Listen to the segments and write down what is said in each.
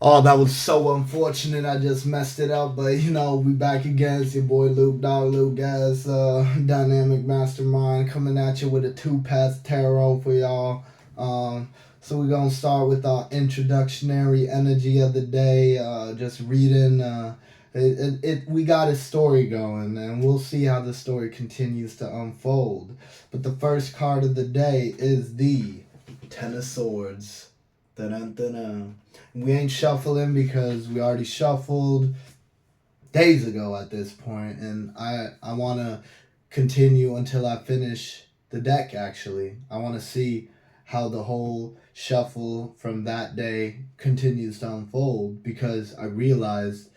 Oh, that was so unfortunate. I just messed it up, but we back again. It's your boy Luke, Dog Luke Gas, Dynamic Mastermind, coming at you with a two-pass tarot for y'all. So we're gonna start with our introductionary energy of the day. Just reading. We got a story going, and we'll see how the story continues to unfold. But the first card of the day is the Ten of Swords. Dun-dun-dun-dun. We ain't shuffling because we already shuffled days ago at this point, and I want to continue until I finish the deck. Actually, I want to see how the whole shuffle from that day continues to unfold because I realized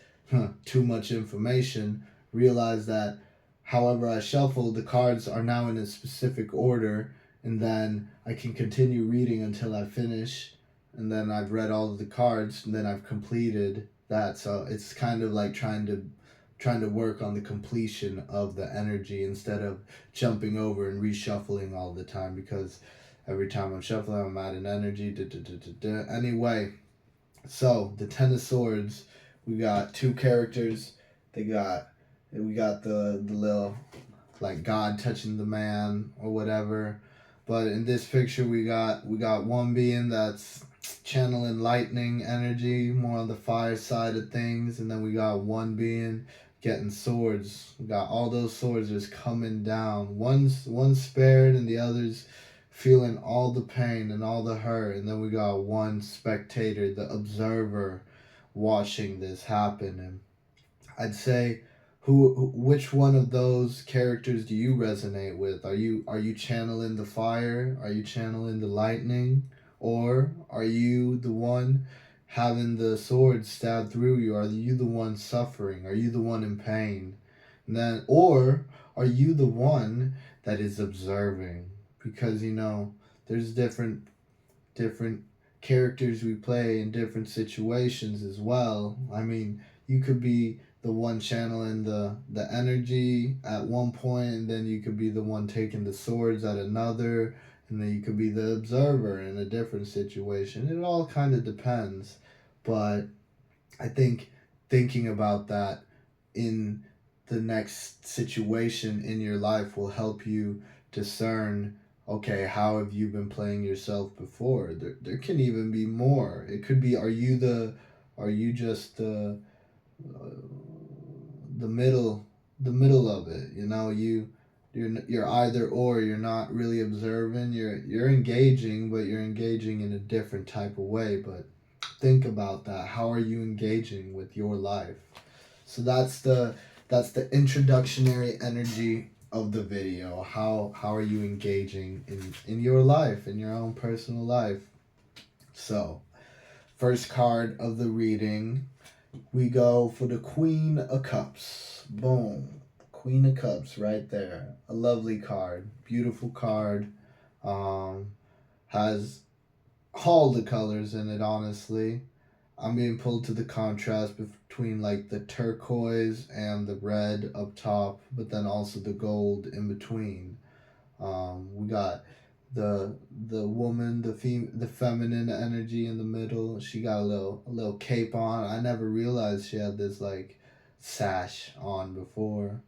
too much information. Realized that however I shuffled, the cards are now in a specific order, and then I can continue reading until I finish, and then I've read all of the cards, and then I've completed that. So it's kind of like trying to work on the completion of the energy instead of jumping over and reshuffling all the time because every time I'm shuffling, I'm adding energy. Anyway, so the Ten of Swords, we got two characters. They got we got the little like God touching the man or whatever. But in this picture, we got one being that's channeling lightning energy, more on the fire side of things, and then we got one being getting swords. We got all those swords just coming down. One's spared, and the others feeling all the pain and all the hurt. And then we got one spectator, the observer, watching this happen. And I'd say which one of those characters do you resonate with? Are you channeling the fire? Are you channeling the lightning? Or are you the one having the sword stabbed through you? Are you the one suffering? Are you the one in pain? And then or are you the one that is observing? Because there's different characters we play in different situations as well. I mean, you could be the one channeling the energy at one point, and then you could be the one taking the swords at another, and then you could be the observer in a different situation. It all kind of depends, but I think thinking about that in the next situation in your life will help you discern, okay, how have you been playing yourself before? There can even be more. It could be, are you just uh, the middle the middle of it, you're either or. You're not really observing, you're engaging, but you're engaging in a different type of way. But think about that. How are you engaging with your life? So that's the introductionary energy of the video. How are you engaging in your life, in your own personal life? So first card of the reading, we go for the Queen of Cups. Boom. Queen of Cups right there. A lovely card. Beautiful card. Um, has all the colors in it, honestly. I'm being pulled to the contrast between like the turquoise and the red up top, but then also the gold in between. We got the woman, the feminine energy in the middle. She got a little cape on. I never realized she had this like sash on before.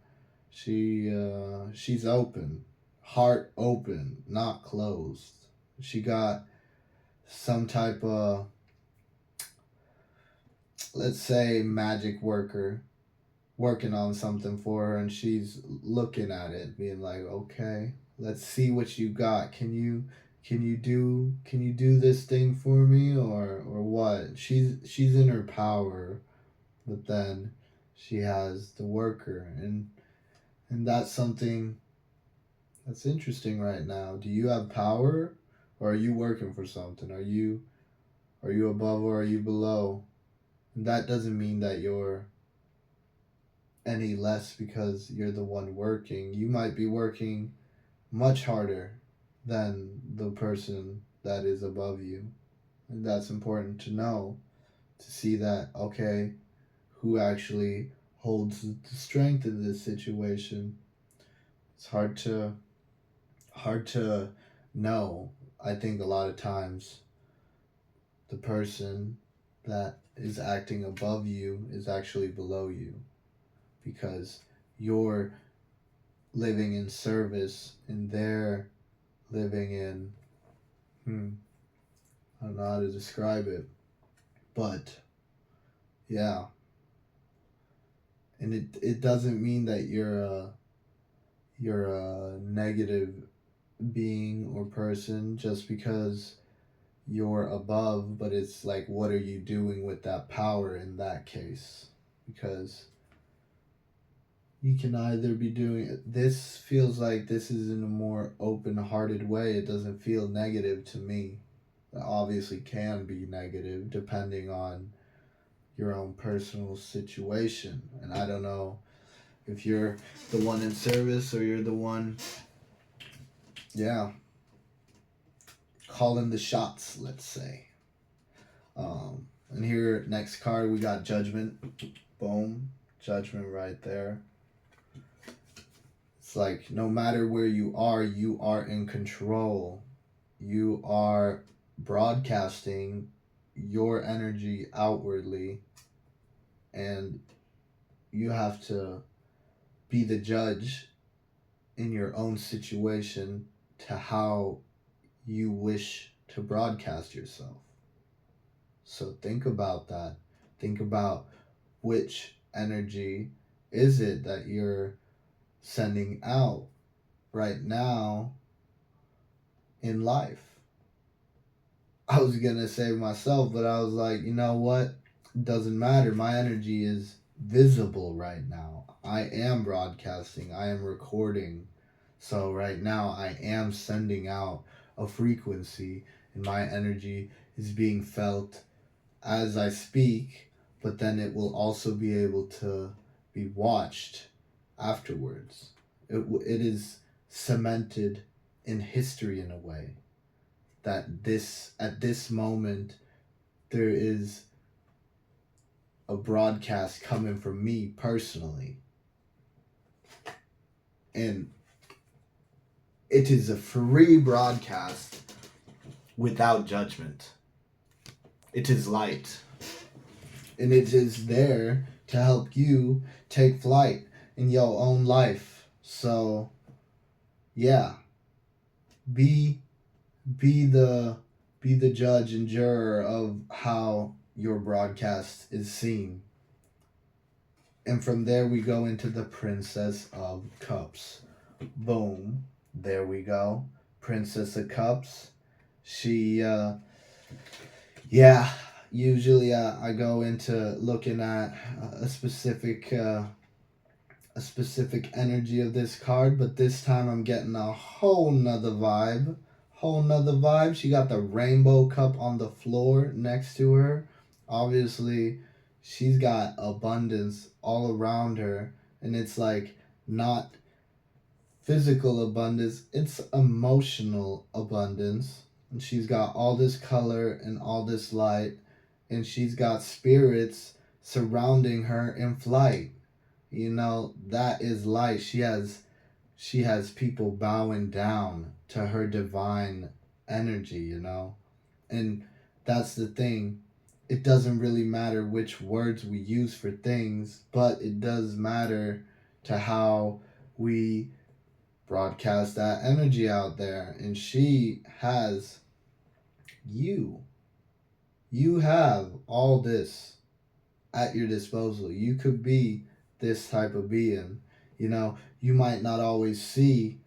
She's open, heart open, not closed. She got some type of, let's say, magic worker working on something for her, and she's looking at it being like, okay, let's see what you got. Can you do this thing for me, or what? She's in her power, but then she has the worker, and that's something that's interesting right now. Do you have power, or are you working for something? Are you above or are you below? And that doesn't mean that you're any less because you're the one working. You might be working much harder than the person that is above you. And that's important to know, to see that, okay, who actually holds the strength in this situation. It's hard to know. I think a lot of times the person that is acting above you is actually below you, because you're living in service and they're living in, I don't know how to describe it, but yeah. And it doesn't mean that you're a negative being or person just because you're above, but it's like, what are you doing with that power in that case? Because you can either be doing it. This feels like this is in a more open hearted way. It doesn't feel negative to me. It obviously can be negative depending on your own personal situation. And I don't know if you're the one in service or you're the one, yeah, calling the shots, let's say. And here, next card, we got Judgment. Boom. Judgment right there. It's like, no matter where you are in control. You are broadcasting your energy outwardly, and you have to be the judge in your own situation to how you wish to broadcast yourself. So think about that. Think about which energy is it that you're sending out right now in life. I was gonna say myself, but I was like, you know what? It doesn't matter. My energy is visible right now. I am broadcasting, I am recording. So right now I am sending out a frequency, and my energy is being felt as I speak, but then it will also be able to be watched afterwards. It is cemented in history in a way that this at this moment there is a broadcast coming from me personally, and it is a free broadcast without judgment. It is light, and it is there to help you take flight in your own life. So yeah, be be the be the judge and juror of how your broadcast is seen. And from there we go into the Princess of Cups. Boom. There we go. Princess of Cups. She yeah, usually I go into looking at a specific energy of this card, but this time I'm getting a whole nother vibe. Whole nother vibe. She got the rainbow cup on the floor next to her. Obviously, she's got abundance all around her, and it's like not physical abundance, it's emotional abundance. And she's got all this color and all this light, and she's got spirits surrounding her in flight. You know, that is light. She has people bowing down to her divine energy, you know? And that's the thing. It doesn't really matter which words we use for things, but it does matter to how we broadcast that energy out there. And she has you. You have all this at your disposal. You could be this type of being. You know, you might not always see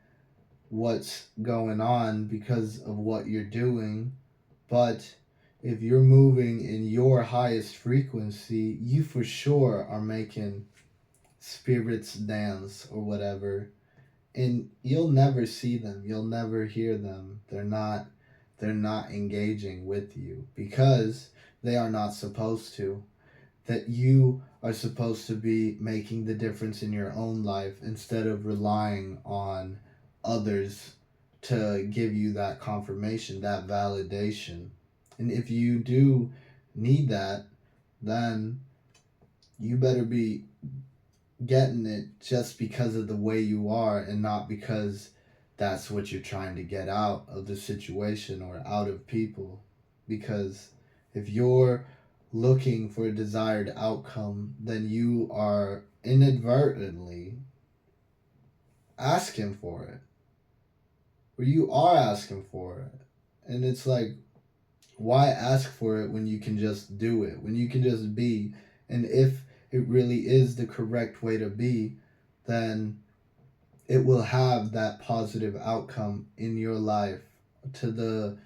what's going on because of what you're doing, but if you're moving in your highest frequency, you for sure are making spirits dance or whatever. And you'll never see them, you'll never hear them. They're not engaging with you because they are not supposed to. That you are supposed to be making the difference in your own life instead of relying on others to give you that confirmation, that validation. And if you do need that, then you better be getting it just because of the way you are and not because that's what you're trying to get out of the situation or out of people. Because if you're looking for a desired outcome, then you are inadvertently asking for it. Or you are asking for it. And it's like, why ask for it when you can just do it, when you can just be? And if it really is the correct way to be, then it will have that positive outcome in your life to the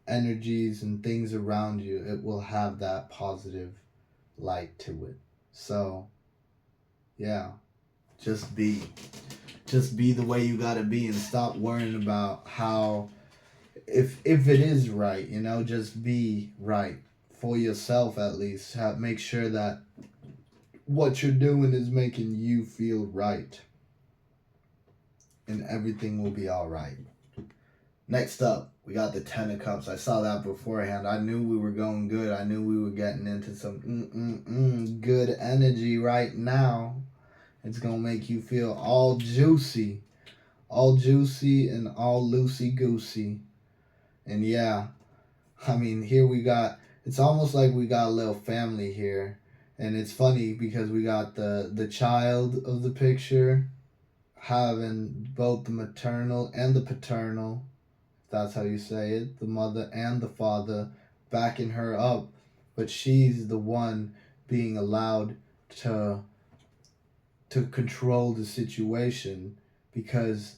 energies and things around you. It will have that positive light to it. So, yeah, just be. Just be the way you gotta be and stop worrying about how, if it is right, just be right for yourself at least. Make sure that what you're doing is making you feel right, and everything will be all right. Next up, we got the Ten of Cups. I saw that beforehand. I knew we were going good. I knew we were getting into some good energy right now. It's gonna make you feel all juicy and all loosey goosey. And yeah, I mean, here we got, it's almost like we got a little family here. And it's funny because we got the child of the picture having both the maternal and the paternal, if that's how you say it, the mother and the father backing her up. But she's the one being allowed to control the situation because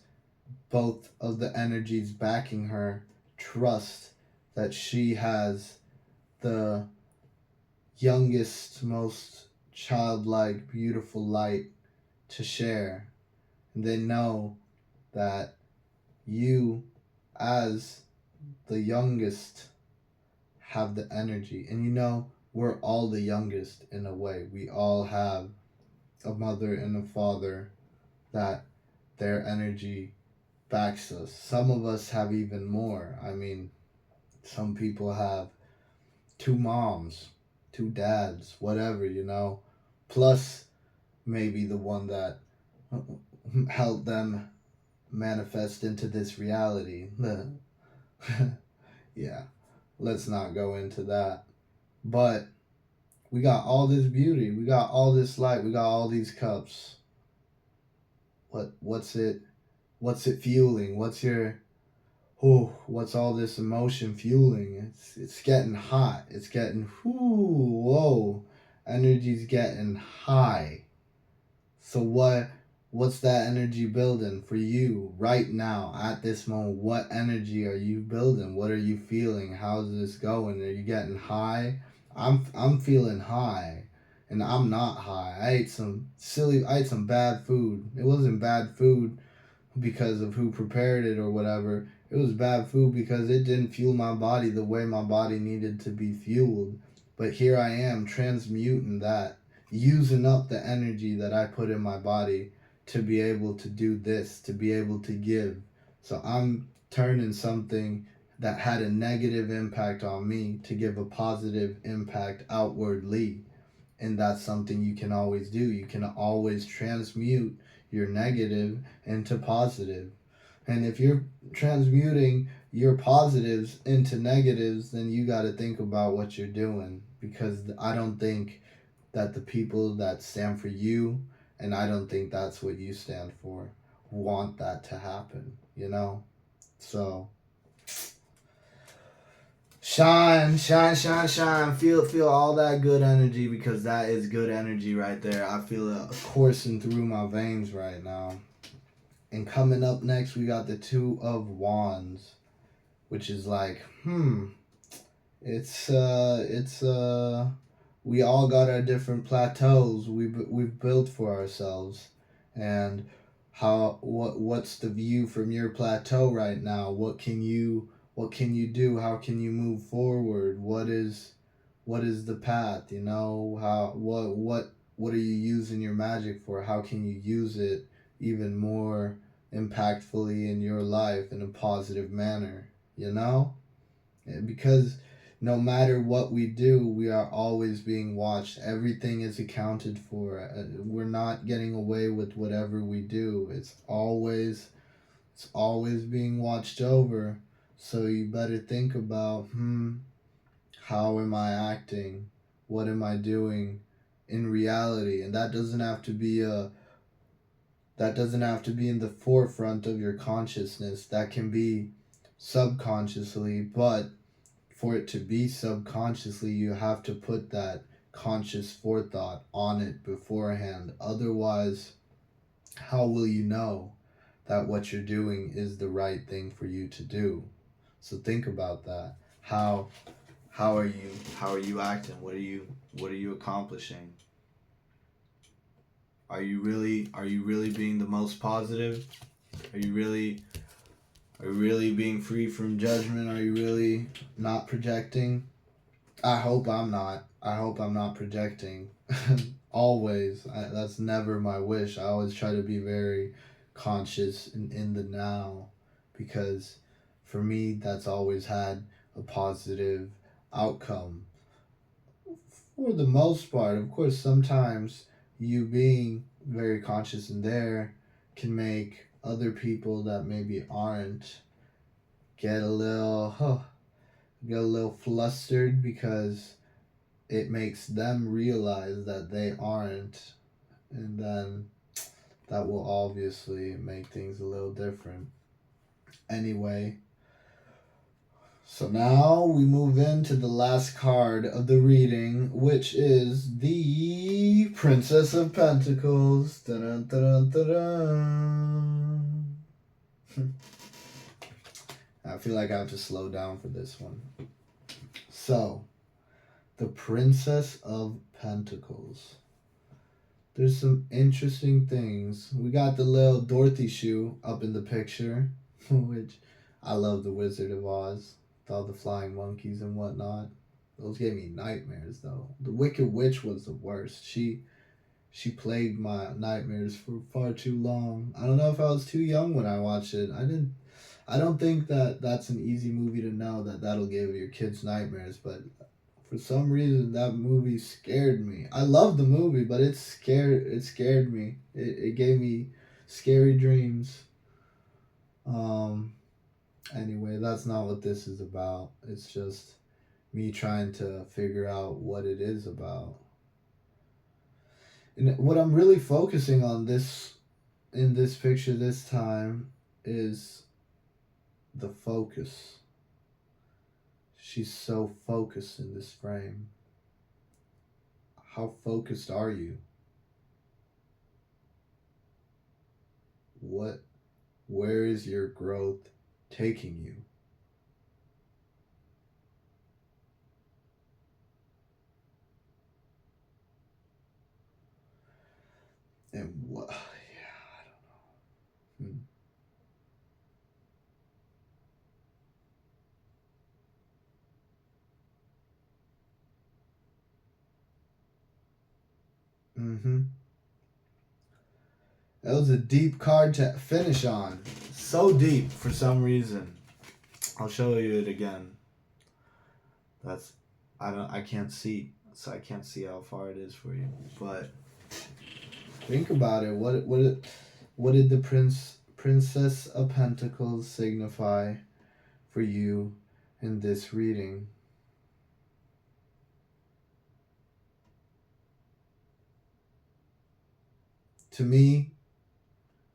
both of the energies backing her trust that she has the youngest, most childlike, beautiful light to share. And they know that you, as the youngest, have the energy. And we're all the youngest in a way. We all have a mother and a father that their energy backs us. Some of us have even more. I mean, some people have two moms, two dads, whatever. Plus maybe the one that helped them manifest into this reality. Yeah, let's not go into that. But we got all this beauty, we got all this light, we got all these cups. What's it fueling? What's all this emotion fueling? It's getting hot. It's getting whoa. Energy's getting high. So what's that energy building for you right now at this moment? What energy are you building? What are you feeling? How's this going? Are you getting high? I'm feeling high. And I'm not high. I ate some bad food. It wasn't bad food because of who prepared it or whatever. It was bad food because it didn't fuel my body the way my body needed to be fueled. But here I am transmuting that, using up the energy that I put in my body to be able to do this, to be able to give. So I'm turning something that had a negative impact on me to give a positive impact outwardly. And that's something you can always do. You can always transmute your negative into positive. And if you're transmuting your positives into negatives, then you got to think about what you're doing. Because I don't think that the people that stand for you, and I don't think that's what you stand for, want that to happen. So shine, shine, shine, shine. Feel all that good energy, because that is good energy right there. I feel it coursing through my veins right now. And coming up next, we got the Two of Wands, which is like, it's we all got our different plateaus we've built for ourselves, and what's the view from your plateau right now? What can you do? How can you move forward? What is the path? How what are you using your magic for? How can you use it even more impactfully in your life in a positive manner? Because no matter what we do, we are always being watched. Everything is accounted for. We're not getting away with whatever we do. It's always being watched over. So you better think about, how am I acting? What am I doing in reality? And that doesn't have to be in the forefront of your consciousness. That can be subconsciously, but for it to be subconsciously, you have to put that conscious forethought on it beforehand. Otherwise, how will you know that what you're doing is the right thing for you to do? So think about that. How are you acting? What are you accomplishing? Are you really being the most positive? Are you really being free from judgment? Are you really not projecting? I hope I'm not. I hope I'm not projecting. Always. That's never my wish. I always try to be very conscious and in the now, because for me, that's always had a positive outcome. For the most part, of course, sometimes you being very conscious in there can make other people that maybe aren't get a little flustered, because it makes them realize that they aren't, and then that will obviously make things a little different. Anyway, so now we move into the last card of the reading, which is the Princess of Pentacles. Dun, dun, dun, dun. I feel like I have to slow down for this one. So, the Princess of Pentacles. There's some interesting things. We got the little Dorothy shoe up in the picture, which I love the Wizard of Oz, with all the flying monkeys and whatnot. Those gave me nightmares, though. The Wicked Witch was the worst. She plagued my nightmares for far too long. I don't know if I was too young when I watched it. I don't think that that's an easy movie to know that that'll give your kids nightmares, but for some reason that movie scared me. I love the movie, but it scared me. It gave me scary dreams. Anyway, that's not what this is about. It's just me trying to figure out what it is about. And what I'm really focusing on this in this picture this time is the focus. She's so focused in this frame. How focused are you? Where is your growth taking you? And what? Yeah, I don't know. Mm-hmm. That was a deep card to finish on. So deep for some reason. I'll show you it again. I can't see, so I can't see how far it is for you. But think about it. What did the Princess of Pentacles signify for you in this reading? To me,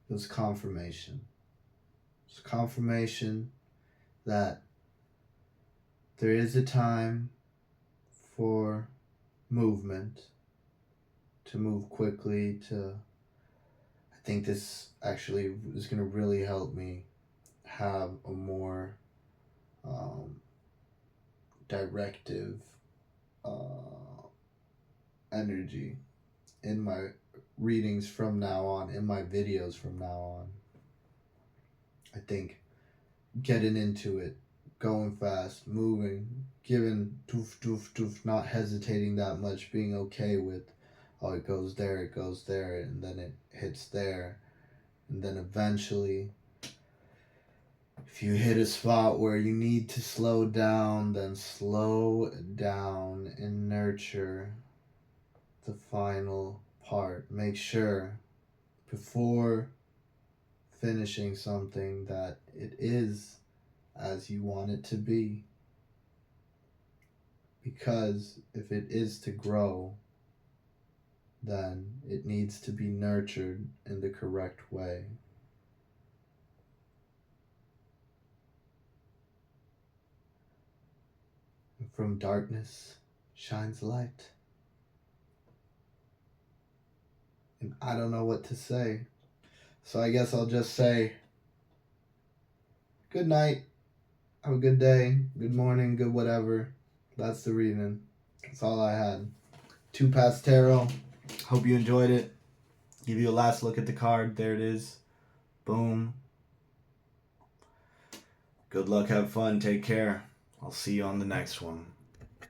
it was confirmation. It's confirmation that there is a time for movement, to move quickly, I think this actually is going to really help me have a more directive energy in my readings from now on, in my videos from now on. I think getting into it, going fast, moving, giving doof doof doof, not hesitating that much, being okay with, oh, it goes there, and then it hits there, and then eventually, if you hit a spot where you need to slow down, then slow down and nurture the final part. Make sure before finishing something that it is as you want it to be. Because if it is to grow, then it needs to be nurtured in the correct way. And from darkness shines light. And I don't know what to say. So I guess I'll just say good night. Have a good day, good morning, good whatever. That's the reading. That's all I had. 2 Paths Tarot. Hope you enjoyed it. Give you a last look at the card. There it is. Boom. Good luck, have fun, take care. I'll see you on the next one.